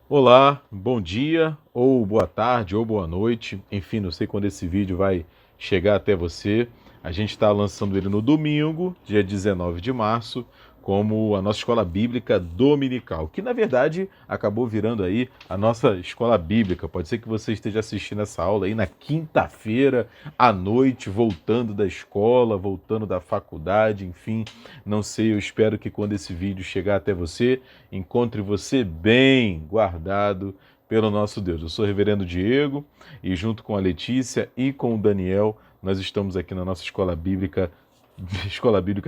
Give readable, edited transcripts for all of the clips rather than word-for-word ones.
Olá, bom dia, ou boa tarde, ou boa noite. Enfim, não sei quando esse vídeo vai chegar até você. A gente está lançando ele no domingo, dia 19 de março, como a nossa escola bíblica dominical, que na verdade acabou virando aí a nossa escola bíblica. Pode ser que você esteja assistindo essa aula aí na quinta-feira à noite, voltando da escola, voltando da faculdade, enfim, não sei, eu espero que quando esse vídeo chegar até você, encontre você bem guardado pelo nosso Deus. Eu sou o Reverendo Diego e junto com a Letícia e com o Daniel, nós estamos aqui na nossa escola bíblica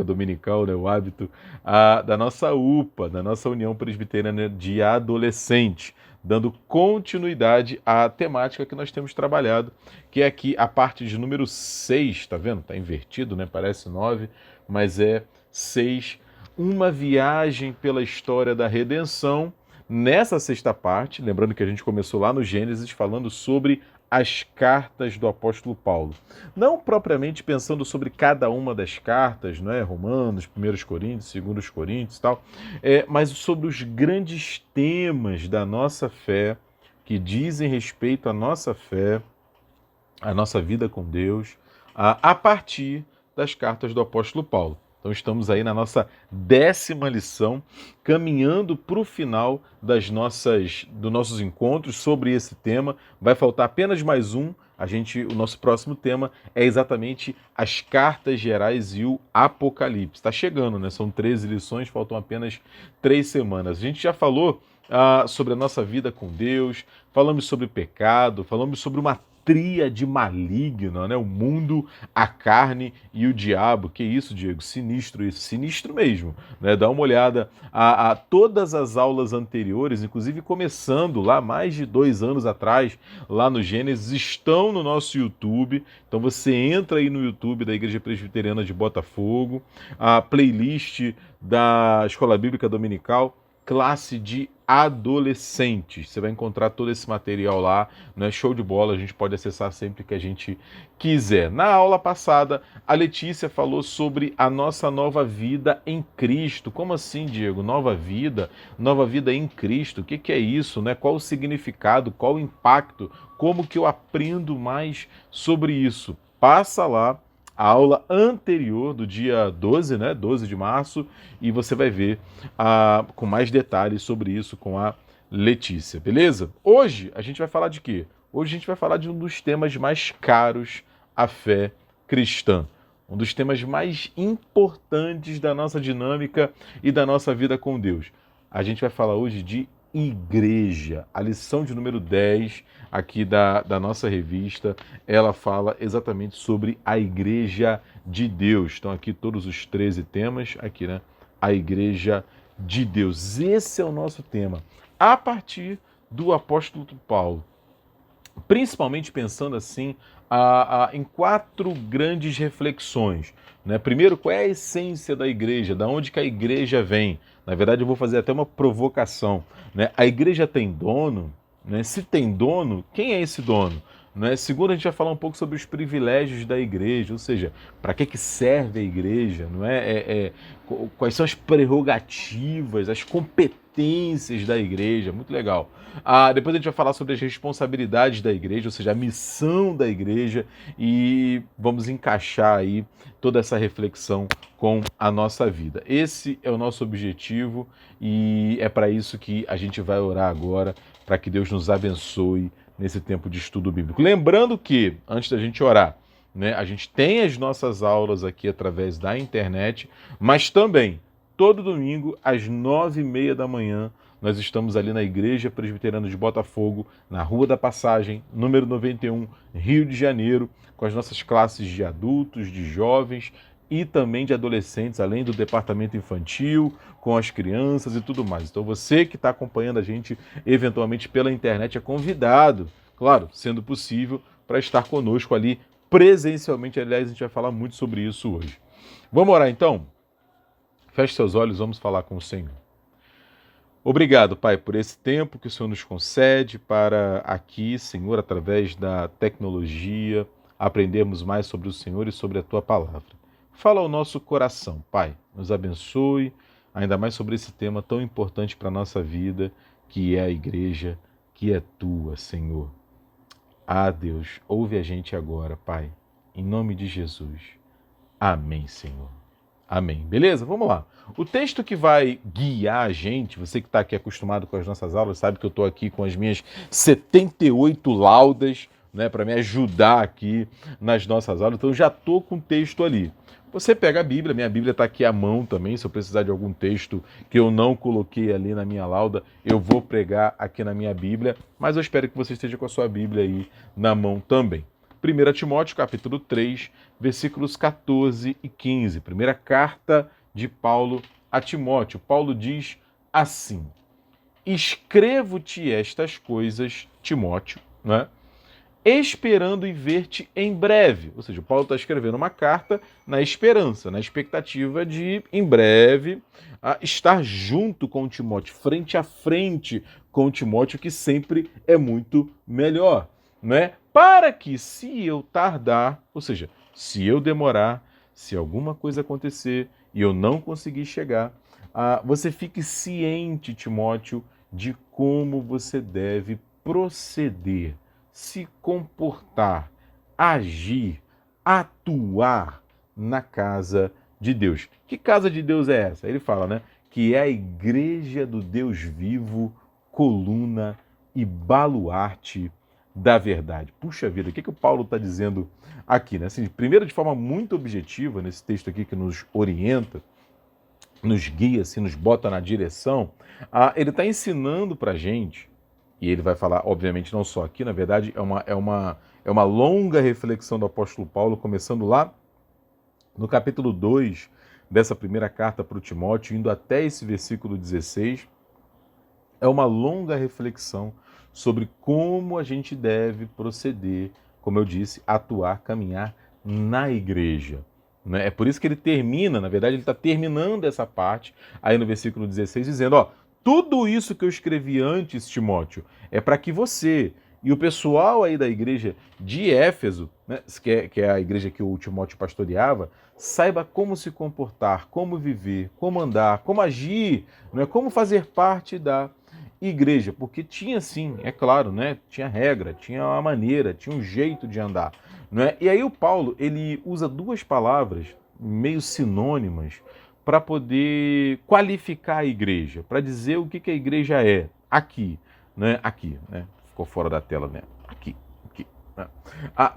dominical, né, o hábito da nossa UPA, da nossa União Presbiteriana de Adolescente, dando continuidade à temática que nós temos trabalhado, que é aqui a parte de número 6, tá vendo? Tá invertido, né? Parece 9, mas é 6, uma viagem pela história da redenção. Nessa sexta parte, lembrando que a gente começou lá no Gênesis falando sobre as cartas do apóstolo Paulo. Não propriamente pensando sobre cada uma das cartas, não é? Romanos, 1 Coríntios, 2 Coríntios e tal, mas sobre os grandes temas da nossa fé, que dizem respeito à nossa fé, à nossa vida com Deus, a partir das cartas do apóstolo Paulo. Então estamos aí na nossa 10ª lição, caminhando para o final dos nossos encontros sobre esse tema. Vai faltar apenas mais um. O nosso próximo tema é exatamente as cartas gerais e o Apocalipse. Está chegando, né? São 13 lições, faltam apenas 3 semanas. A gente já falou sobre a nossa vida com Deus, falamos sobre pecado, falamos sobre uma tríade maligna, né? O mundo, a carne e o diabo. Que isso, Diego? Sinistro isso, sinistro mesmo, né? Dá uma olhada a todas as aulas anteriores, inclusive começando lá mais de 2 anos atrás, lá no Gênesis, estão no nosso YouTube. Então você entra aí no YouTube da Igreja Presbiteriana de Botafogo, a playlist da Escola Bíblica Dominical, classe de adolescentes. Você vai encontrar todo esse material lá, não é show de bola, a gente pode acessar sempre que a gente quiser. Na aula passada, a Letícia falou sobre a nossa nova vida em Cristo. Como assim, Diego? Nova vida? Nova vida em Cristo? O que é isso, né? Qual o significado? Qual o impacto? Como que eu aprendo mais sobre isso? Passa lá a aula anterior do dia 12, né, 12 de março, e você vai ver com mais detalhes sobre isso com a Letícia, beleza? Hoje a gente vai falar de quê? Hoje a gente vai falar de um dos temas mais caros à fé cristã, um dos temas mais importantes da nossa dinâmica e da nossa vida com Deus. A gente vai falar hoje de igreja. A lição de número 10 aqui da nossa revista, ela fala exatamente sobre a igreja de Deus. Estão aqui todos os 13 temas, aqui, né? A igreja de Deus. Esse é o nosso tema. A partir do apóstolo Paulo, principalmente pensando assim em 4 grandes reflexões. Né? Primeiro, qual é a essência da igreja? Da onde que a igreja vem? Na verdade, eu vou fazer até uma provocação. Né? A igreja tem dono? Né? Se tem dono, quem é esse dono? Né? Segundo, a gente vai falar um pouco sobre os privilégios da igreja, ou seja, para que serve a igreja? Não é? Quais são as prerrogativas, as competências da igreja? Muito legal. Depois a gente vai falar sobre as responsabilidades da igreja, ou seja, a missão da igreja, e vamos encaixar aí toda essa reflexão com a nossa vida. Esse é o nosso objetivo e é para isso que a gente vai orar agora, para que Deus nos abençoe nesse tempo de estudo bíblico. Lembrando que, antes da gente orar, né, a gente tem as nossas aulas aqui através da internet, mas também, todo domingo, às 9h30 da manhã, nós estamos ali na Igreja Presbiteriana de Botafogo, na Rua da Passagem, número 91, Rio de Janeiro, com as nossas classes de adultos, de jovens e também de adolescentes, além do departamento infantil, com as crianças e tudo mais. Então você que está acompanhando a gente eventualmente pela internet é convidado, claro, sendo possível, para estar conosco ali presencialmente. Aliás, a gente vai falar muito sobre isso hoje. Vamos orar então? Feche seus olhos, vamos falar com o Senhor. Obrigado, Pai, por esse tempo que o Senhor nos concede para aqui, Senhor, através da tecnologia, aprendermos mais sobre o Senhor e sobre a Tua palavra. Fala ao nosso coração, Pai. Nos abençoe, ainda mais sobre esse tema tão importante para a nossa vida, que é a igreja, que é tua, Senhor. Ah, Deus, ouve a gente agora, Pai, em nome de Jesus. Amém, Senhor. Amém. Beleza? Vamos lá. O texto que vai guiar a gente, você que está aqui acostumado com as nossas aulas, sabe que eu estou aqui com as minhas 78 laudas, né, para me ajudar aqui nas nossas aulas, então eu já estou com o texto ali. Você pega a Bíblia, minha Bíblia está aqui à mão também, se eu precisar de algum texto que eu não coloquei ali na minha lauda, eu vou pregar aqui na minha Bíblia, mas eu espero que você esteja com a sua Bíblia aí na mão também. 1 Timóteo, capítulo 3, versículos 14 e 15. Primeira carta de Paulo a Timóteo. Paulo diz assim: escrevo-te estas coisas, Timóteo, né? Esperando em ver-te em breve. Ou seja, Paulo está escrevendo uma carta na esperança, na expectativa de, em breve, estar junto com Timóteo, frente a frente com Timóteo, que sempre é muito melhor, né? Para que, se eu tardar, ou seja, se eu demorar, se alguma coisa acontecer e eu não conseguir chegar, você fique ciente, Timóteo, de como você deve proceder, se comportar, agir, atuar na casa de Deus. Que casa de Deus é essa? Ele fala, né? Que é a igreja do Deus vivo, coluna e baluarte da verdade. Puxa vida, o que o Paulo está dizendo aqui, né? Assim, primeiro, de forma muito objetiva, nesse texto aqui que nos orienta, nos guia, assim, nos bota na direção, ele está ensinando para a gente, e ele vai falar, obviamente, não só aqui, na verdade, é uma longa reflexão do apóstolo Paulo, começando lá no capítulo 2 dessa primeira carta para o Timóteo, indo até esse versículo 16, é uma longa reflexão sobre como a gente deve proceder, como eu disse, atuar, caminhar na igreja. Né? É por isso que ele termina, na verdade, ele está terminando essa parte, aí no versículo 16, dizendo, ó, tudo isso que eu escrevi antes, Timóteo, é para que você e o pessoal aí da igreja de Éfeso, né, que é a igreja que o Timóteo pastoreava, saiba como se comportar, como viver, como andar, como agir, né, como fazer parte da igreja, porque tinha sim, é claro, né, tinha regra, tinha uma maneira, tinha um jeito de andar. Né? E aí o Paulo, ele usa duas palavras meio sinônimas para poder qualificar a igreja, para dizer o que a igreja é aqui, né? Aqui, né? Ficou fora da tela, né? Aqui. Né?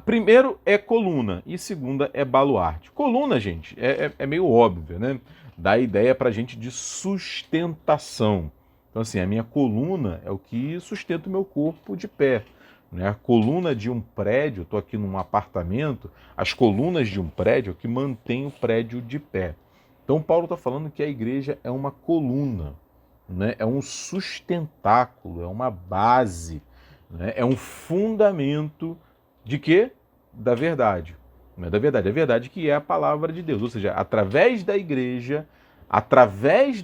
Primeiro é coluna e segunda é baluarte. Coluna, gente, é meio óbvio, né? Dá a ideia para a gente de sustentação. Então, assim, a minha coluna é o que sustenta o meu corpo de pé. Né? A coluna de um prédio, estou aqui num apartamento, as colunas de um prédio é o que mantém o prédio de pé. Então Paulo está falando que a igreja é uma coluna, né? É um sustentáculo, é uma base, né? É um fundamento de quê? Da verdade. Não é da verdade, a verdade que é a palavra de Deus. Ou seja, através da igreja, através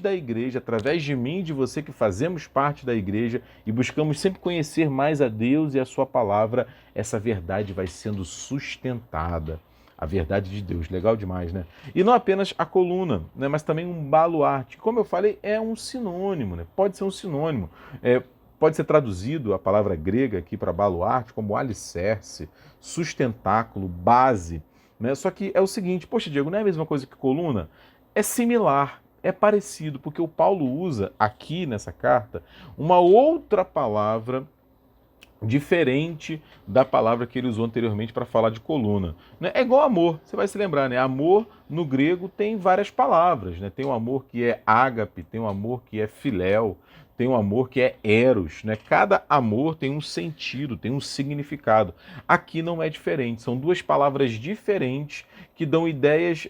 de mim, de você que fazemos parte da igreja e buscamos sempre conhecer mais a Deus e a sua palavra, essa verdade vai sendo sustentada. A verdade de Deus, legal demais, né? E não apenas a coluna, né, mas também um baluarte. Como eu falei, é um sinônimo, né? Pode ser um sinônimo. Pode ser traduzido a palavra grega aqui para baluarte como alicerce, sustentáculo, base. Né? Só que é o seguinte, poxa, Diego, não é a mesma coisa que coluna? É similar, é parecido, porque o Paulo usa aqui nessa carta uma outra palavra diferente da palavra que ele usou anteriormente para falar de coluna. Né? É igual amor, você vai se lembrar, né? Amor no grego tem várias palavras, né? Tem um amor que é ágape, tem um amor que é filéu, tem um amor que é eros, né? Cada amor tem um sentido, tem um significado. Aqui não é diferente, são duas palavras diferentes que dão ideias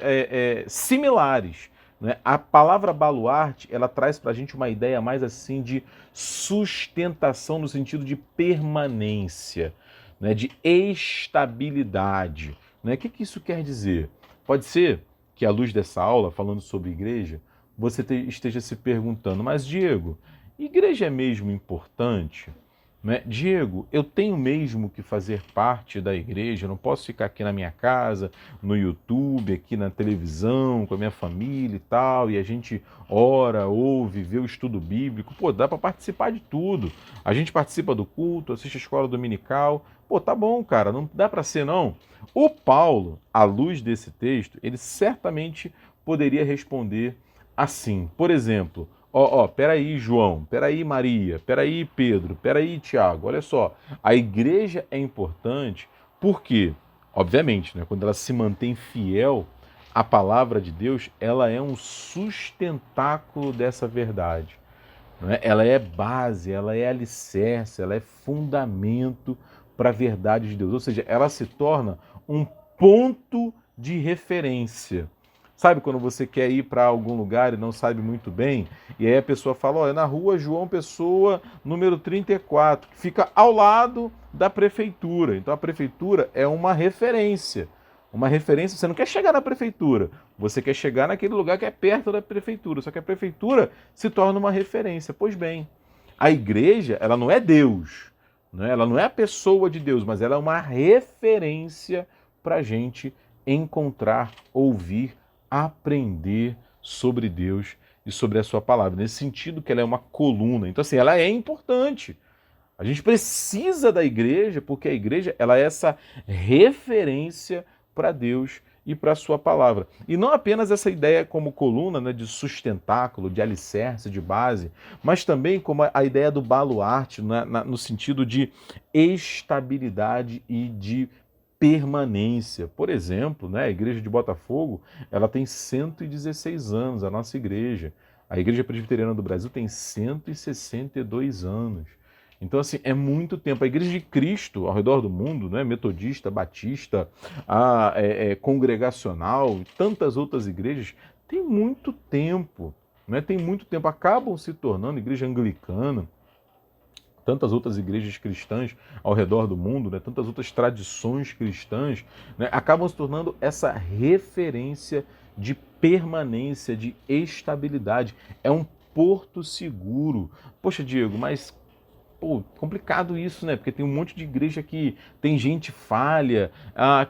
similares. Né? A palavra baluarte, ela traz para a gente uma ideia mais assim de sustentação no sentido de permanência, né? De estabilidade. Né? O que isso quer dizer? Pode ser que, à luz dessa aula, falando sobre igreja, você esteja se perguntando, mas Diego, igreja é mesmo importante? Né? Diego, eu tenho mesmo que fazer parte da igreja, eu não posso ficar aqui na minha casa, no YouTube, aqui na televisão, com a minha família e tal, e a gente ora, ouve, vê o estudo bíblico. Pô, dá para participar de tudo. A gente participa do culto, assiste a escola dominical. Pô, tá bom, cara, não dá para ser não. O Paulo, à luz desse texto, ele certamente poderia responder assim. Por exemplo, peraí, João, peraí, Maria, peraí, Pedro, peraí, Tiago, olha só. A igreja é importante porque, obviamente, né, quando ela se mantém fiel à palavra de Deus, ela é um sustentáculo dessa verdade. Não é? Ela é base, ela é alicerce, ela é fundamento para a verdade de Deus. Ou seja, ela se torna um ponto de referência. Sabe quando você quer ir para algum lugar e não sabe muito bem, e aí a pessoa fala, olha, na rua João Pessoa, número 34, que fica ao lado da prefeitura. Então a prefeitura é uma referência. Uma referência, você não quer chegar na prefeitura, você quer chegar naquele lugar que é perto da prefeitura, só que a prefeitura se torna uma referência. Pois bem, a igreja, ela não é Deus, né? Ela não é a pessoa de Deus, mas ela é uma referência para a gente encontrar, ouvir, aprender sobre Deus e sobre a sua palavra. Nesse sentido que ela é uma coluna. Então, assim, ela é importante. A gente precisa da igreja porque a igreja ela é essa referência para Deus e para a sua palavra. E não apenas essa ideia como coluna, né, de sustentáculo, de alicerce, de base, mas também como a ideia do baluarte, né, no sentido de estabilidade e de permanência. Por exemplo, né, a igreja de Botafogo ela tem 116 anos, a nossa igreja. A Igreja Presbiteriana do Brasil tem 162 anos. Então, assim, é muito tempo. A Igreja de Cristo ao redor do mundo, né, metodista, batista, congregacional, e tantas outras igrejas, tem muito tempo. Né, tem muito tempo. Acabam se tornando igreja anglicana, tantas outras igrejas cristãs ao redor do mundo, né, tantas outras tradições cristãs, né, acabam se tornando essa referência de permanência, de estabilidade. É um porto seguro. Poxa, Diego, mas pô, complicado isso, né? Porque tem um monte de igreja que tem gente falha,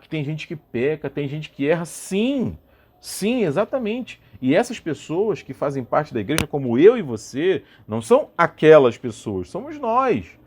que tem gente que peca, tem gente que erra. Sim, sim, exatamente. E essas pessoas que fazem parte da igreja, como eu e você, não são aquelas pessoas, somos nós.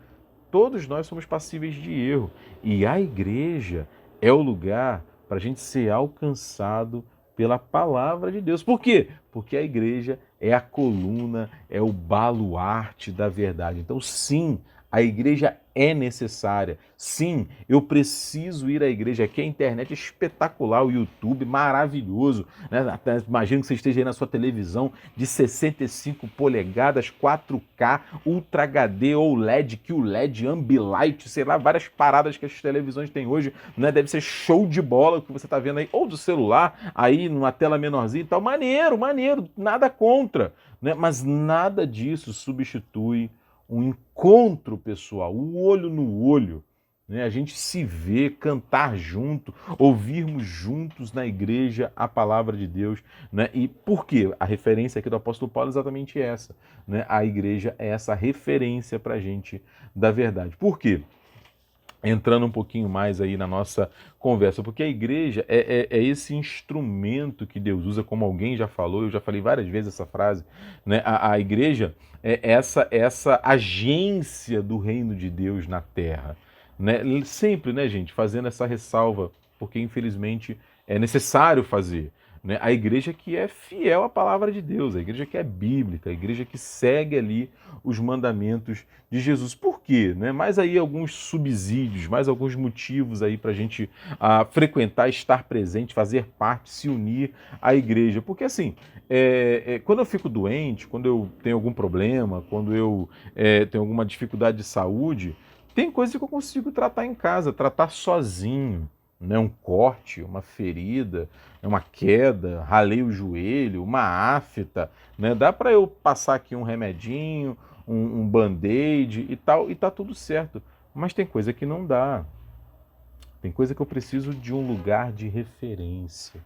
Todos nós somos passíveis de erro. E a igreja é o lugar para a gente ser alcançado pela palavra de Deus. Por quê? Porque a igreja é a coluna, é o baluarte da verdade. Então, sim, a igreja é necessária. Sim, eu preciso ir à igreja. Aqui a internet é espetacular, o YouTube maravilhoso. Né? Até imagino que você esteja aí na sua televisão de 65 polegadas, 4K, Ultra HD ou LED, QLED, Ambilight, sei lá, várias paradas que as televisões têm hoje. Né? Deve ser show de bola o que você está vendo aí, ou do celular, aí numa tela menorzinha e tal. Maneiro, maneiro, nada contra. Né? Mas nada disso substitui um encontro pessoal, o olho no olho, né? A gente se vê, cantar junto, ouvirmos juntos na igreja a palavra de Deus, né? E por quê? A referência aqui do apóstolo Paulo é exatamente essa, né? A igreja é essa referência para a gente da verdade. Por quê? Entrando um pouquinho mais aí na nossa conversa, porque a igreja é esse instrumento que Deus usa, como alguém já falou, eu já falei várias vezes essa frase, né? A igreja é essa agência do reino de Deus na terra, né? Sempre, né, gente, fazendo essa ressalva, porque infelizmente é necessário fazer. Né? A igreja que é fiel à palavra de Deus, a igreja que é bíblica, a igreja que segue ali os mandamentos de Jesus. Por quê? Né? Mais aí alguns subsídios, mais alguns motivos aí para a gente frequentar, estar presente, fazer parte, se unir à igreja. Porque assim, quando eu fico doente, quando eu tenho algum problema, quando eu tenho alguma dificuldade de saúde, tem coisa que eu consigo tratar em casa, tratar sozinho. Né? Um corte, uma ferida, uma queda, ralei o joelho, uma afta, né? Dá para eu passar aqui um remedinho, um band-aid e tal, e tá tudo certo. Mas tem coisa que não dá. Tem coisa que eu preciso de um lugar de referência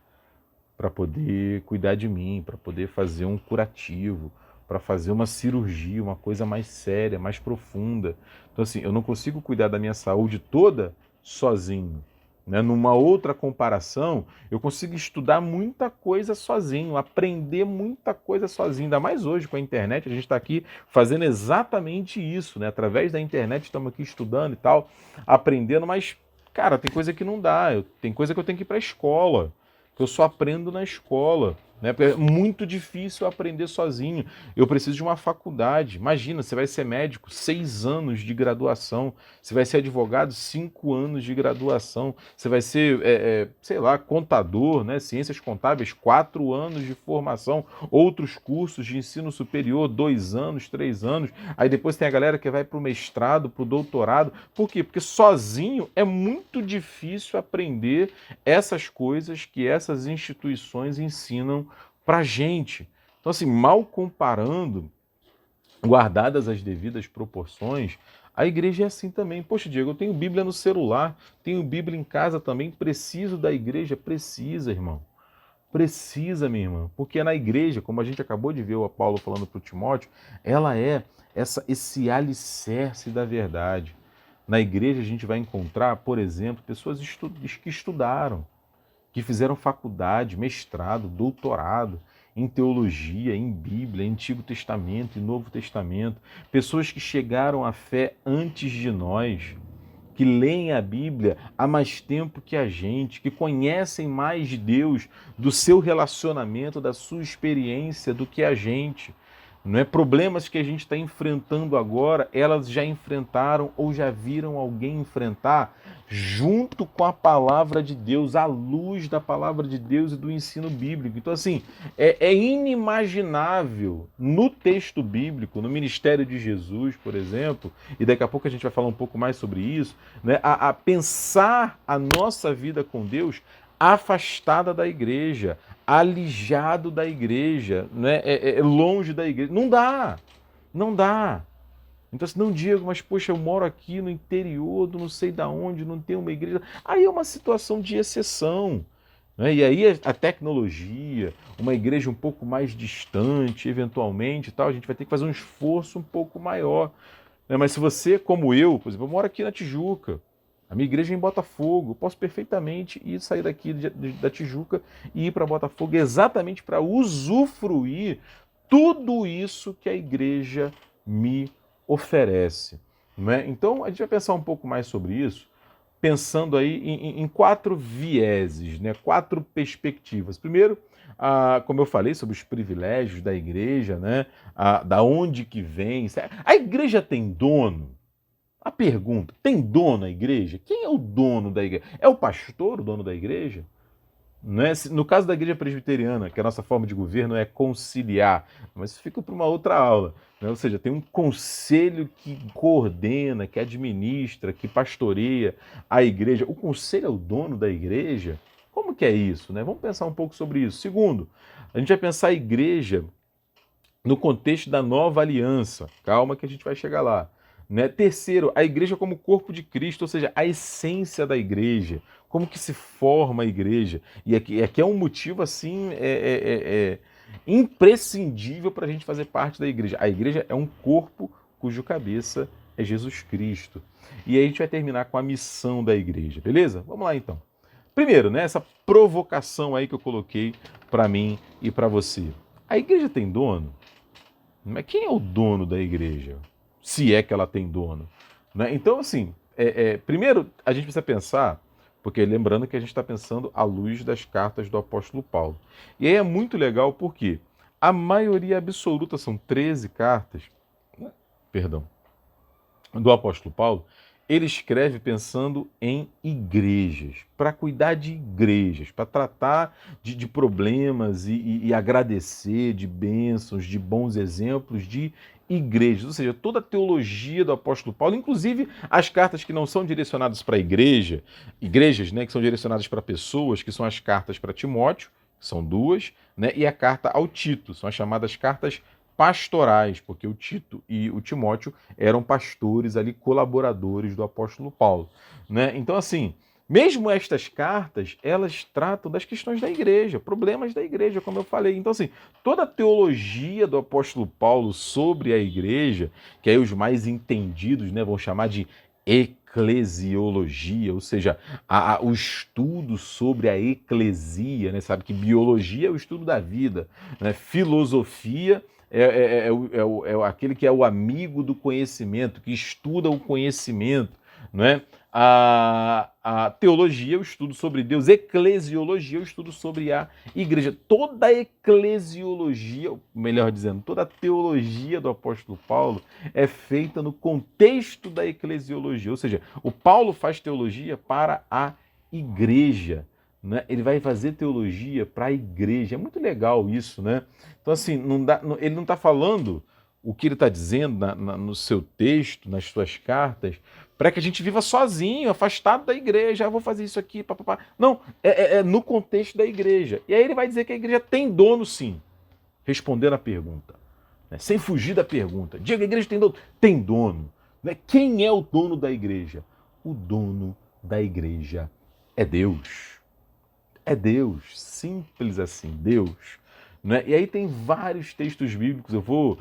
para poder cuidar de mim, para poder fazer um curativo, para fazer uma cirurgia, uma coisa mais séria, mais profunda. Então, assim, eu não consigo cuidar da minha saúde toda sozinho. Né? Numa outra comparação, eu consigo estudar muita coisa sozinho, aprender muita coisa sozinho. Ainda mais hoje com a internet, a gente está aqui fazendo exatamente isso, né? Através da internet estamos aqui estudando e tal, aprendendo, mas, cara, tem coisa que não dá, tem coisa que eu tenho que ir para a escola, que eu só aprendo na escola. Né? Porque é muito difícil aprender sozinho. Eu preciso de uma faculdade. Imagina, você vai ser médico, 6 anos de graduação. Você vai ser advogado, 5 anos de graduação. Você vai ser, sei lá, contador, né? Ciências contábeis, 4 anos de formação. Outros cursos de ensino superior, 2 anos, 3 anos. Aí depois tem a galera que vai para o mestrado, para o doutorado. Por quê? Porque sozinho é muito difícil aprender essas coisas que essas instituições ensinam para a gente. Então, assim, mal comparando, guardadas as devidas proporções, a igreja é assim também. Poxa, Diego, eu tenho Bíblia no celular, tenho Bíblia em casa também, preciso da igreja? Precisa, irmão. Precisa, minha irmã, porque na igreja, como a gente acabou de ver o Paulo falando para o Timóteo, ela é esse alicerce da verdade. Na igreja a gente vai encontrar, por exemplo, pessoas que estudaram, que fizeram faculdade, mestrado, doutorado em teologia, em Bíblia, em Antigo Testamento e Novo Testamento, pessoas que chegaram à fé antes de nós, que leem a Bíblia há mais tempo que a gente, que conhecem mais de Deus, do seu relacionamento, da sua experiência do que a gente. Não é problemas que a gente está enfrentando agora, elas já enfrentaram ou já viram alguém enfrentar junto com a palavra de Deus, à luz da palavra de Deus e do ensino bíblico. Então, assim, é inimaginável no texto bíblico, no ministério de Jesus, por exemplo, e daqui a pouco a gente vai falar um pouco mais sobre isso, né, a pensar a nossa vida com Deus afastada da igreja, alijado da igreja, né? Longe da igreja. Não dá, não dá. Então, se não Diego, mas poxa, eu moro aqui no interior do não sei da onde, não tem uma igreja. Aí é uma situação de exceção. Né? E aí a tecnologia, uma igreja um pouco mais distante, eventualmente, tal, a gente vai ter que fazer um esforço um pouco maior. Né? Mas se você, como eu, por exemplo, eu moro aqui na Tijuca, a minha igreja é em Botafogo, eu posso perfeitamente ir sair daqui da Tijuca e ir para Botafogo exatamente para usufruir tudo isso que a igreja me oferece. Não é? Então a gente vai pensar um pouco mais sobre isso, pensando aí em 4 vieses, né? 4 perspectivas. Primeiro, como eu falei sobre os privilégios da igreja, né? Da onde que vem. A igreja tem dono? A pergunta, tem dono a igreja? Quem é o dono da igreja? É o pastor o dono da igreja? Não é? No caso da igreja presbiteriana, que a nossa forma de governo é conciliar, mas isso fica para uma outra aula. Né? Ou seja, tem um conselho que coordena, que administra, que pastoreia a igreja. O conselho é o dono da igreja? Como que é isso? Né? Vamos pensar um pouco sobre isso. Segundo, a gente vai pensar a igreja no contexto da nova aliança. Calma que a gente vai chegar lá. Né? Terceiro, a igreja como corpo de Cristo, ou seja, a essência da igreja, como que se forma a igreja. E aqui é um motivo assim imprescindível para a gente fazer parte da igreja. A igreja é um corpo cujo cabeça é Jesus Cristo. E aí a gente vai terminar com a missão da igreja, beleza? Vamos lá então. Primeiro, né, essa provocação aí que eu coloquei para mim e para você. A igreja tem dono? Mas quem é o dono da igreja? Se é que ela tem dono. Né? Então, assim, primeiro a gente precisa pensar, porque lembrando que a gente está pensando à luz das cartas do apóstolo Paulo. E aí é muito legal porque a maioria absoluta, são 13 cartas, perdão, do apóstolo Paulo, ele escreve pensando em igrejas, para cuidar de igrejas, para tratar de problemas e agradecer de bênçãos, de bons exemplos de igrejas. Ou seja, toda a teologia do apóstolo Paulo, inclusive as cartas que não são direcionadas para a igreja, igrejas, né, que são direcionadas para pessoas, que são as cartas para Timóteo, que são 2, né, e a carta ao Tito, são as chamadas cartas pastorais, porque o Tito e o Timóteo eram pastores ali, colaboradores do apóstolo Paulo. Né? Então, assim, Mesmo estas cartas, elas tratam das questões da igreja, problemas da igreja, como eu falei. Então, assim, toda a teologia do apóstolo Paulo sobre a igreja, que aí os mais entendidos, né, vão chamar de eclesiologia, ou seja, o estudo sobre a eclesia, né, sabe que biologia é o estudo da vida, né, filosofia é aquele que é o amigo do conhecimento, que estuda o conhecimento, não é? A teologia, o estudo sobre Deus, eclesiologia, o estudo sobre a igreja. Toda a eclesiologia, melhor dizendo, toda a teologia do apóstolo Paulo é feita no contexto da eclesiologia, ou seja, o Paulo faz teologia para a igreja, né? Ele vai fazer teologia para a igreja. É muito legal isso, né? Então, assim, ele não está falando o que ele está dizendo no seu texto, nas suas cartas, para que a gente viva sozinho, afastado da igreja. Eu vou fazer isso aqui, papapá. Não, é no contexto da igreja. E aí ele vai dizer que a igreja tem dono, sim, respondendo a pergunta, né? Sem fugir da pergunta. Diga, a igreja tem dono? Tem dono. Né? Quem é o dono da igreja? O dono da igreja é Deus. É Deus, simples assim, Deus. Né? E aí tem vários textos bíblicos, eu vou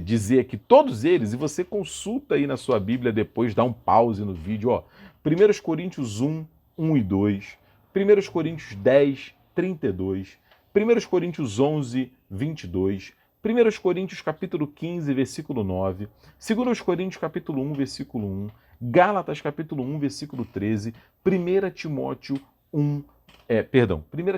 dizer aqui todos eles, e você consulta aí na sua Bíblia depois, dá um pause no vídeo. Ó. 1 Coríntios 1, 1 e 2, 1 Coríntios 10, 32, 1 Coríntios 11, 22, 1 Coríntios capítulo 15, versículo 9, 2 Coríntios capítulo 1, versículo 1, Gálatas capítulo 1, versículo 13, 1 Timóteo 1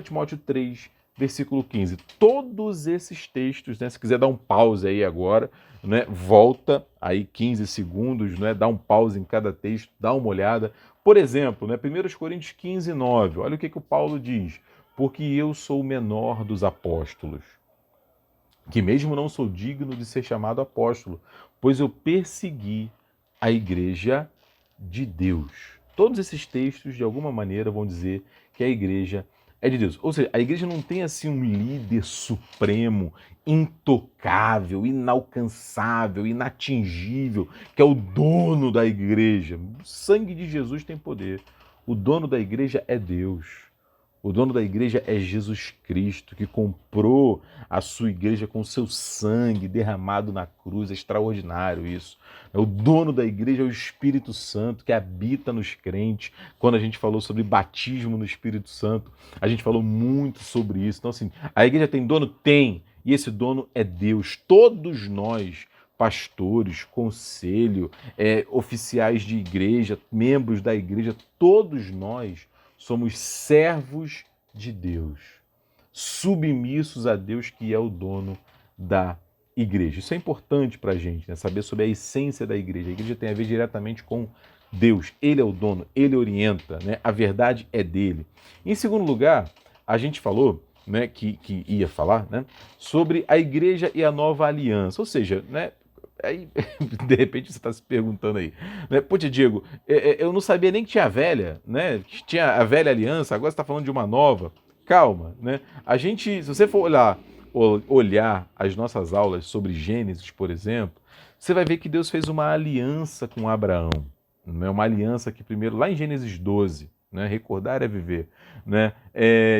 Timóteo 3, versículo 15. Todos esses textos, né, se quiser dar um pause aí agora, né, volta aí 15 segundos, né, dá um pause em cada texto, dá uma olhada. Por exemplo, né, 1 Coríntios 15, 9, olha o que o Paulo diz. Porque eu sou o menor dos apóstolos, que mesmo não sou digno de ser chamado apóstolo, pois eu persegui a igreja de Deus. Todos esses textos, de alguma maneira, vão dizer que a igreja é de Deus. Ou seja, a igreja não tem assim um líder supremo, intocável, inalcançável, inatingível, que é o dono da igreja. O sangue de Jesus tem poder. O dono da igreja é Deus. O dono da igreja é Jesus Cristo, que comprou a sua igreja com seu sangue derramado na cruz. É extraordinário isso. O dono da igreja é o Espírito Santo, que habita nos crentes. Quando a gente falou sobre batismo no Espírito Santo, a gente falou muito sobre isso. Então, assim, a igreja tem dono? Tem. E esse dono é Deus. Todos nós, pastores, conselho, oficiais de igreja, membros da igreja, todos nós somos servos de Deus, submissos a Deus, que é o dono da igreja. Isso é importante para a gente, né? Saber sobre a essência da igreja. A igreja tem a ver diretamente com Deus. Ele é o dono, ele orienta, né? A verdade é dele. Em segundo lugar, a gente falou, né, que ia falar, né, sobre a igreja e a nova aliança. Ou seja, né, aí, de repente você está se perguntando aí, né? Pô, Diego, eu não sabia nem que tinha a velha, né? Que tinha a velha aliança, agora você está falando de uma nova. Calma, né? A gente, se você for olhar as nossas aulas sobre Gênesis, por exemplo, você vai ver que Deus fez uma aliança com Abraão, né? Uma aliança que primeiro, lá em Gênesis 12, né? Recordar é viver, né?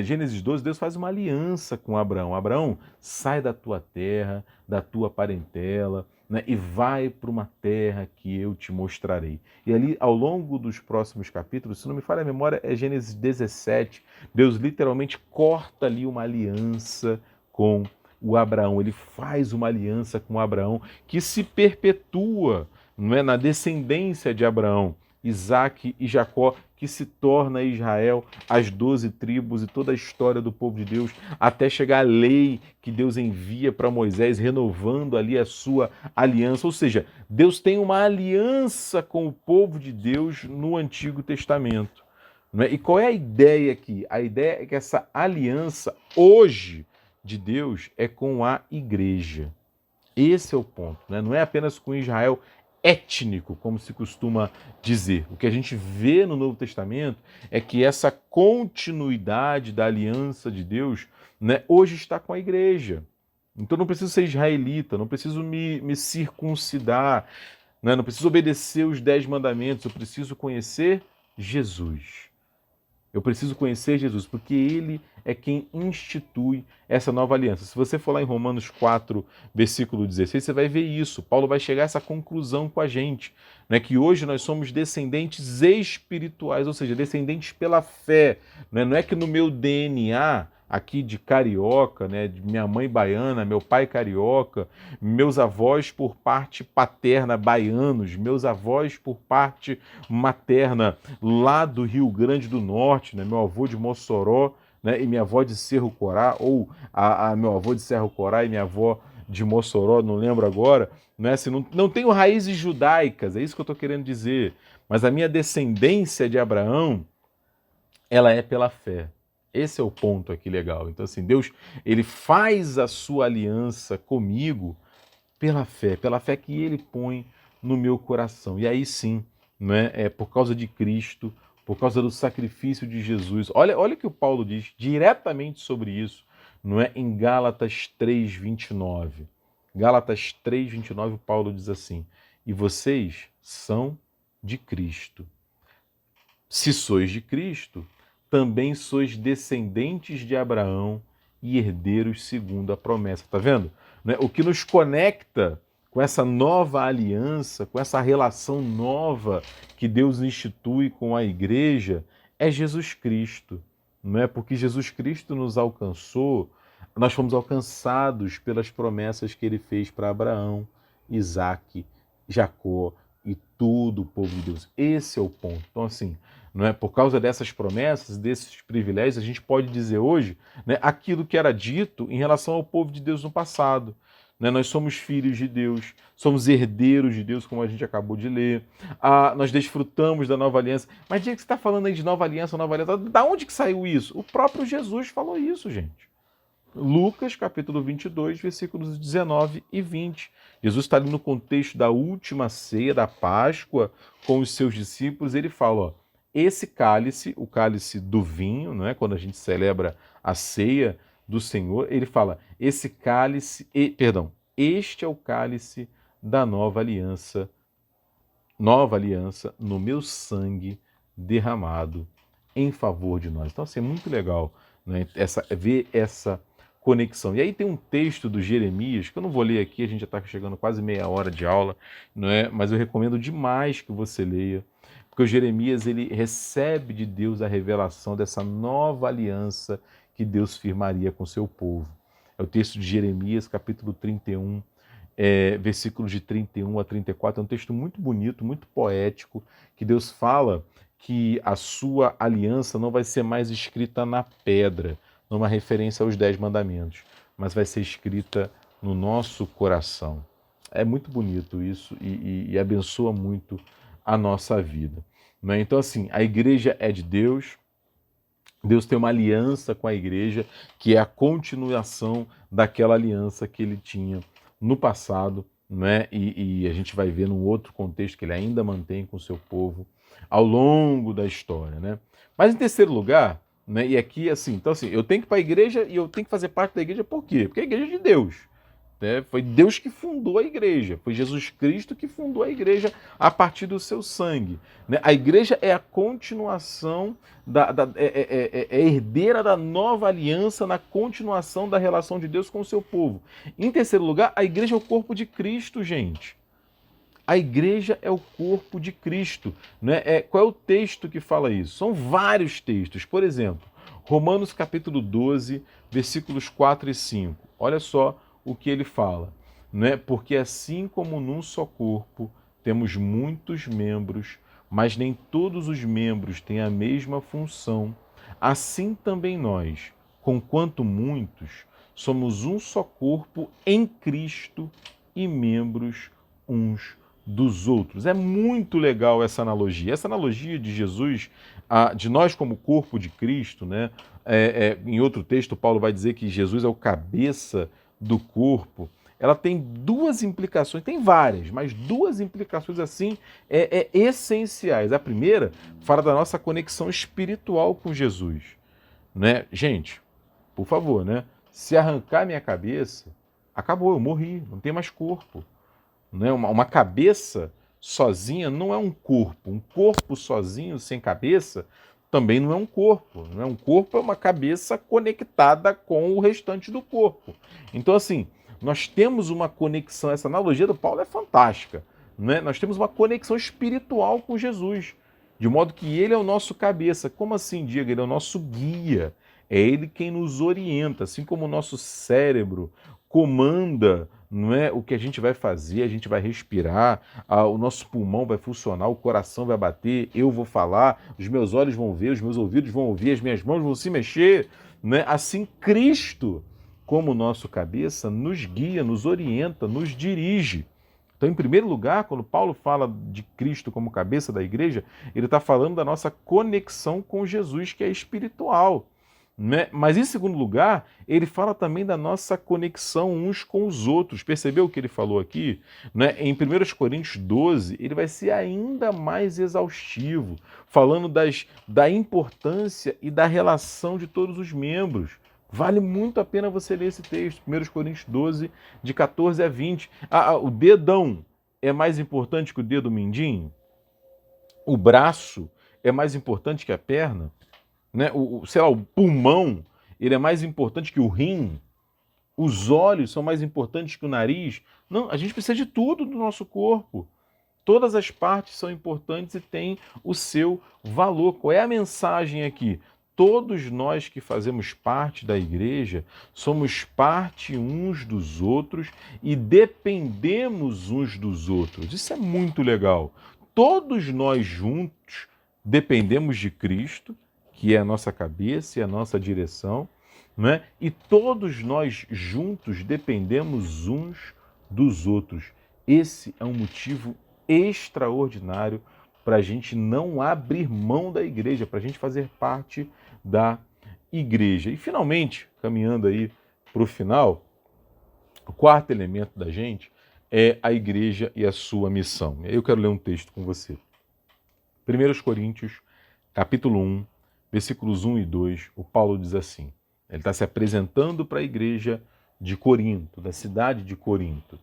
Gênesis 12, Deus faz uma aliança com Abraão. Abraão, sai da tua terra, da tua parentela, né, e vai para uma terra que eu te mostrarei. E ali, ao longo dos próximos capítulos, se não me falha a memória, é Gênesis 17, Deus literalmente corta ali uma aliança com o Abraão. Ele faz uma aliança com Abraão que se perpetua, não é, na descendência de Abraão, Isaac e Jacó, que se torna Israel, as 12 tribos e toda a história do povo de Deus, até chegar a lei que Deus envia para Moisés, renovando ali a sua aliança. Ou seja, Deus tem uma aliança com o povo de Deus no Antigo Testamento. Não é? E qual é a ideia aqui? A ideia é que essa aliança, hoje, de Deus, é com a igreja. Esse é o ponto, né? Não é apenas com Israel étnico, como se costuma dizer. O que a gente vê no Novo Testamento é que essa continuidade da aliança de Deus, né, hoje está com a igreja. Então não preciso ser israelita, não preciso me circuncidar, né, não preciso obedecer os 10 mandamentos, eu preciso conhecer Jesus. Eu preciso conhecer Jesus, porque Ele é quem institui essa nova aliança. Se você for lá em Romanos 4, versículo 16, você vai ver isso. Paulo vai chegar a essa conclusão com a gente, né? Que hoje nós somos descendentes espirituais, ou seja, descendentes pela fé. Né? Não é que no meu DNA, aqui de carioca, né? De minha mãe baiana, meu pai carioca, meus avós por parte paterna baianos, meus avós por parte materna lá do Rio Grande do Norte, né? Meu avô de Mossoró, né? E minha avó de Cerro Corá, ou meu avô de Cerro Corá e minha avó de Mossoró, não lembro agora, né? Assim, não tenho raízes judaicas, é isso que eu estou querendo dizer, mas a minha descendência de Abraão, ela é pela fé. Esse é o ponto aqui legal. Então, assim, Deus, ele faz a sua aliança comigo pela fé que ele põe no meu coração. E aí sim, né, é por causa de Cristo, por causa do sacrifício de Jesus. Olha o que o Paulo diz diretamente sobre isso, não é em Gálatas 3:29. Gálatas 3:29, Paulo diz assim: "E vocês são de Cristo. Se sois de Cristo, também sois descendentes de Abraão e herdeiros segundo a promessa." Tá vendo? Né? O que nos conecta com essa nova aliança, com essa relação nova que Deus institui com a igreja, é Jesus Cristo. Não é? Porque Jesus Cristo nos alcançou, nós fomos alcançados pelas promessas que ele fez para Abraão, Isaque, Jacó e todo o povo de Deus. Esse é o ponto. Então, assim, não é? Por causa dessas promessas, desses privilégios, a gente pode dizer hoje, né, aquilo que era dito em relação ao povo de Deus no passado. Né? Nós somos filhos de Deus, somos herdeiros de Deus, como a gente acabou de ler. Nós desfrutamos da nova aliança. Mas dia que você está falando aí de nova aliança, da onde que saiu isso? O próprio Jesus falou isso, gente. Lucas, capítulo 22, versículos 19 e 20. Jesus está ali no contexto da última ceia, da Páscoa, com os seus discípulos. Ele fala, ó, esse cálice, o cálice do vinho, não é? Quando a gente celebra a ceia do Senhor, ele fala, este é o cálice da nova aliança no meu sangue derramado em favor de nós. Então, assim, é muito legal, né, ver essa conexão. E aí tem um texto do Jeremias, que eu não vou ler aqui, a gente já está chegando quase meia hora de aula, não é? Mas eu recomendo demais que você leia, porque o Jeremias, ele recebe de Deus a revelação dessa nova aliança que Deus firmaria com o seu povo. É o texto de Jeremias, capítulo 31, versículos de 31 a 34, é um texto muito bonito, muito poético, que Deus fala que a sua aliança não vai ser mais escrita na pedra, numa referência aos 10 mandamentos, mas vai ser escrita no nosso coração. É muito bonito isso e abençoa muito a nossa vida. Né? Então, assim, a igreja é de Deus, Deus tem uma aliança com a igreja, que é a continuação daquela aliança que ele tinha no passado, né? E a gente vai ver num outro contexto que ele ainda mantém com o seu povo ao longo da história, né? Mas em terceiro lugar, né? E aqui assim, então assim, eu tenho que ir para a igreja e eu tenho que fazer parte da igreja, por quê? Porque a igreja é de Deus. Né? Foi Deus que fundou a igreja, foi Jesus Cristo que fundou a igreja a partir do seu sangue. Né? A igreja é a continuação, é herdeira da nova aliança na continuação da relação de Deus com o seu povo. Em terceiro lugar, a igreja é o corpo de Cristo, gente. A igreja é o corpo de Cristo. Né? Qual é o texto que fala isso? São vários textos. Por exemplo, Romanos capítulo 12, versículos 4 e 5. Olha só o que ele fala. Né? Porque assim como num só corpo temos muitos membros, mas nem todos os membros têm a mesma função, assim também nós, conquanto muitos, somos um só corpo em Cristo e membros uns dos outros. É muito legal essa analogia. Essa analogia de Jesus, de nós como corpo de Cristo, né? Em outro texto, Paulo vai dizer que Jesus é o cabeça do corpo. Ela tem duas implicações, tem várias, mas duas implicações assim essenciais. A primeira fala da nossa conexão espiritual com Jesus. Né? Gente, por favor, né? Se arrancar minha cabeça, acabou, eu morri, não tem mais corpo. Né? Uma cabeça sozinha não é um corpo. Um corpo sozinho, sem cabeça, também não é um corpo. Não é um corpo, é uma cabeça conectada com o restante do corpo. Então, assim, nós temos uma conexão, essa analogia do Paulo é fantástica, né? Nós temos uma conexão espiritual com Jesus, de modo que ele é o nosso cabeça. Como assim, Diego? Ele é o nosso guia. É ele quem nos orienta, assim como o nosso cérebro comanda, não é, o que a gente vai fazer, a gente vai respirar, o nosso pulmão vai funcionar, o coração vai bater, eu vou falar, os meus olhos vão ver, os meus ouvidos vão ouvir, as minhas mãos vão se mexer, né? Assim Cristo, como nosso cabeça, nos guia, nos orienta, nos dirige. Então, em primeiro lugar, quando Paulo fala de Cristo como cabeça da igreja, ele está falando da nossa conexão com Jesus, que é espiritual, né? Mas, em segundo lugar, ele fala também da nossa conexão uns com os outros. Percebeu o que ele falou aqui? Né? Em 1 Coríntios 12, ele vai ser ainda mais exaustivo, falando da importância e da relação de todos os membros. Vale muito a pena você ler esse texto, 1 Coríntios 12, de 14 a 20. O dedão é mais importante que o dedo mindinho? O braço é mais importante que a perna? Né? Sei lá, o pulmão, ele é mais importante que o rim? Os olhos são mais importantes que o nariz? Não, a gente precisa de tudo do nosso corpo. Todas as partes são importantes e têm o seu valor. Qual é a mensagem aqui? Todos nós que fazemos parte da igreja somos parte uns dos outros e dependemos uns dos outros. Isso é muito legal. Todos nós juntos dependemos de Cristo, que é a nossa cabeça e a nossa direção, né? E todos nós juntos dependemos uns dos outros. Esse é um motivo extraordinário para a gente não abrir mão da igreja, para a gente fazer parte da igreja. E finalmente, caminhando aí para o final, o quarto elemento da gente é a igreja e a sua missão. Eu quero ler um texto com você. 1 Coríntios, capítulo 1, versículos 1 e 2, o Paulo diz assim, ele está se apresentando para a igreja de Corinto, da cidade de Corinto.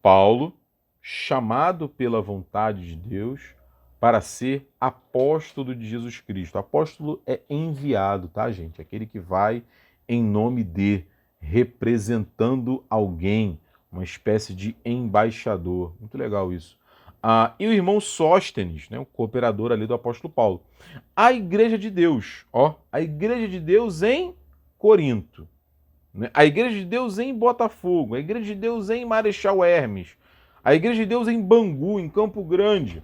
Paulo, chamado pela vontade de Deus para ser apóstolo de Jesus Cristo. Apóstolo é enviado, tá, gente? Aquele que vai em nome de, representando alguém, uma espécie de embaixador. Muito legal isso. E o irmão Sóstenes, né, o cooperador ali do apóstolo Paulo. A igreja de Deus, a igreja de Deus em Corinto. A igreja de Deus em Botafogo, a igreja de Deus em Marechal Hermes, a igreja de Deus em Bangu, em Campo Grande,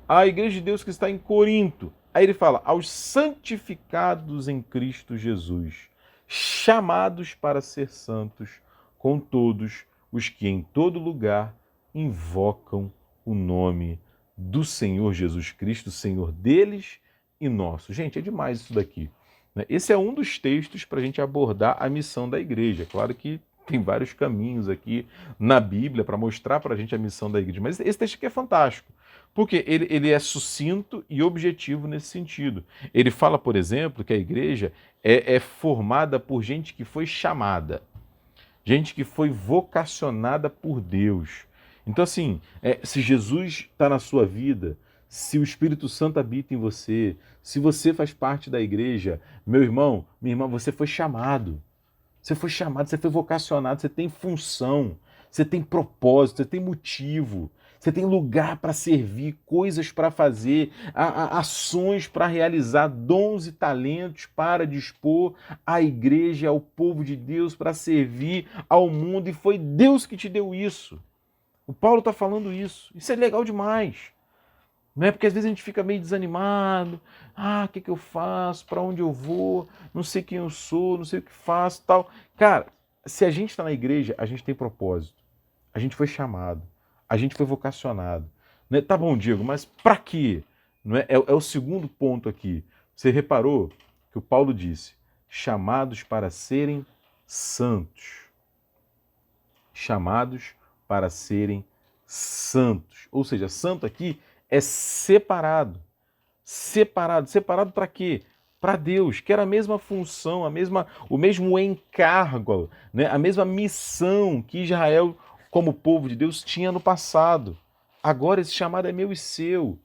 a igreja de Deus que está em Corinto. Aí ele fala, aos santificados em Cristo Jesus, chamados para ser santos, com todos os que em todo lugar invocam o nome do Senhor Jesus Cristo, Senhor deles e nosso. Gente, é demais isso daqui. Esse é um dos textos para a gente abordar a missão da igreja. Claro que tem vários caminhos aqui na Bíblia para mostrar para a gente a missão da igreja, mas esse texto aqui é fantástico, porque ele é sucinto e objetivo nesse sentido. Ele fala, por exemplo, que a igreja é formada por gente que foi chamada, gente que foi vocacionada por Deus. Então, assim, se Jesus está na sua vida, se o Espírito Santo habita em você, se você faz parte da igreja, meu irmão, minha irmã, você foi chamado. Você foi chamado, você foi vocacionado, você tem função, você tem propósito, você tem motivo, você tem lugar para servir, coisas para fazer, ações para realizar, dons e talentos para dispor à igreja, ao povo de Deus, para servir ao mundo, e foi Deus que te deu isso. O Paulo está falando isso. Isso é legal demais. Não é porque às vezes a gente fica meio desanimado. O que eu faço? Para onde eu vou? Não sei quem eu sou, não sei o que faço, tal. Cara, se a gente está na igreja, a gente tem propósito. A gente foi chamado. A gente foi vocacionado. Não é? Tá bom, Diego, mas para quê? Não é? É o segundo ponto aqui. Você reparou que o Paulo disse, chamados para serem santos. Chamados para serem santos. Ou seja, santo aqui é separado. Separado para quê? Para Deus, que era a mesma função, o mesmo encargo, né? A mesma missão que Israel, como povo de Deus, tinha no passado. Agora esse chamado é meu e seu,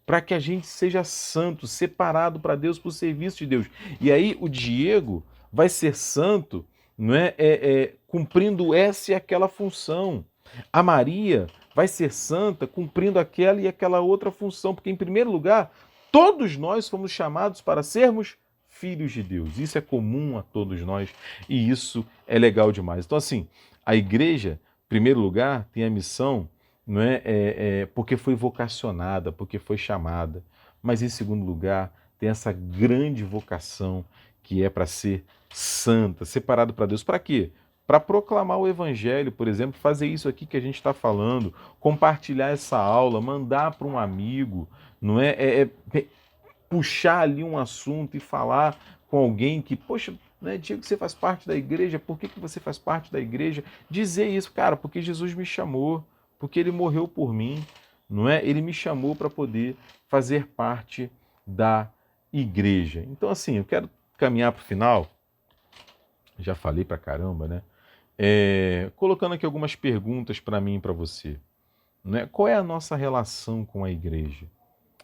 para que a gente seja santo, separado para Deus, para o serviço de Deus. E aí o Diego vai ser santo, não é, cumprindo essa e aquela função. A Maria vai ser santa, cumprindo aquela e aquela outra função, porque em primeiro lugar, todos nós fomos chamados para sermos filhos de Deus. Isso é comum a todos nós e isso é legal demais. Então assim, a igreja, em primeiro lugar, tem a missão, não porque foi vocacionada, porque foi chamada, mas em segundo lugar tem essa grande vocação que é para ser santa, separado para Deus. Para quê? Para proclamar o evangelho, por exemplo, fazer isso aqui que a gente está falando, compartilhar essa aula, mandar para um amigo, não puxar ali um assunto e falar com alguém que, poxa, né, Diego, você faz parte da igreja, por que você faz parte da igreja? Dizer isso, cara, porque Jesus me chamou, porque ele morreu por mim, não é? Ele me chamou para poder fazer parte da igreja. Então, assim, eu quero caminhar para o final, já falei para caramba, né? Colocando aqui algumas perguntas para mim e para você. Né? Qual é a nossa relação com a igreja?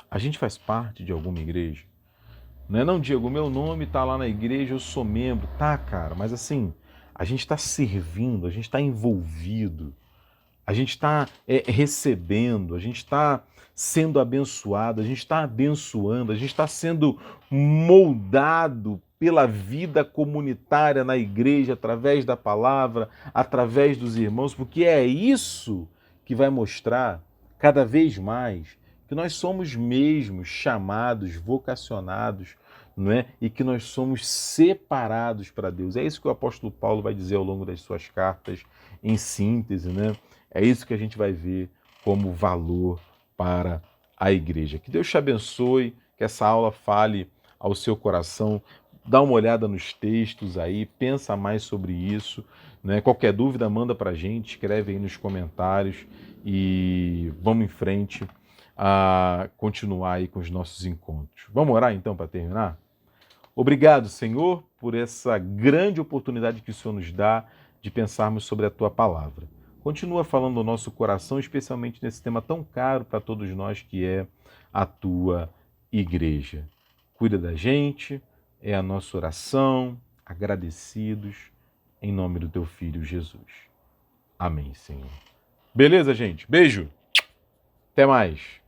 A gente faz parte de alguma igreja? Não é não, Diego, meu nome está lá na igreja, eu sou membro. Tá, cara, mas assim, a gente está servindo, a gente está envolvido, a gente está recebendo, a gente está sendo abençoado, a gente está abençoando, a gente está sendo moldado pela vida comunitária na igreja, através da palavra, através dos irmãos, porque é isso que vai mostrar cada vez mais que nós somos mesmos chamados, vocacionados, não é? E que nós somos separados para Deus. É isso que o apóstolo Paulo vai dizer ao longo das suas cartas, em síntese, né? É isso que a gente vai ver como valor para a igreja. Que Deus te abençoe, que essa aula fale ao seu coração. Dá uma olhada nos textos aí, pensa mais sobre isso, né? Qualquer dúvida, manda para a gente, escreve aí nos comentários e vamos em frente a continuar aí com os nossos encontros. Vamos orar então para terminar? Obrigado, Senhor, por essa grande oportunidade que o Senhor nos dá de pensarmos sobre a Tua palavra. Continua falando no nosso coração, especialmente nesse tema tão caro para todos nós que é a Tua igreja. Cuida da gente, é a nossa oração, agradecidos, em nome do Teu Filho Jesus. Amém, Senhor. Beleza, gente? Beijo! Até mais!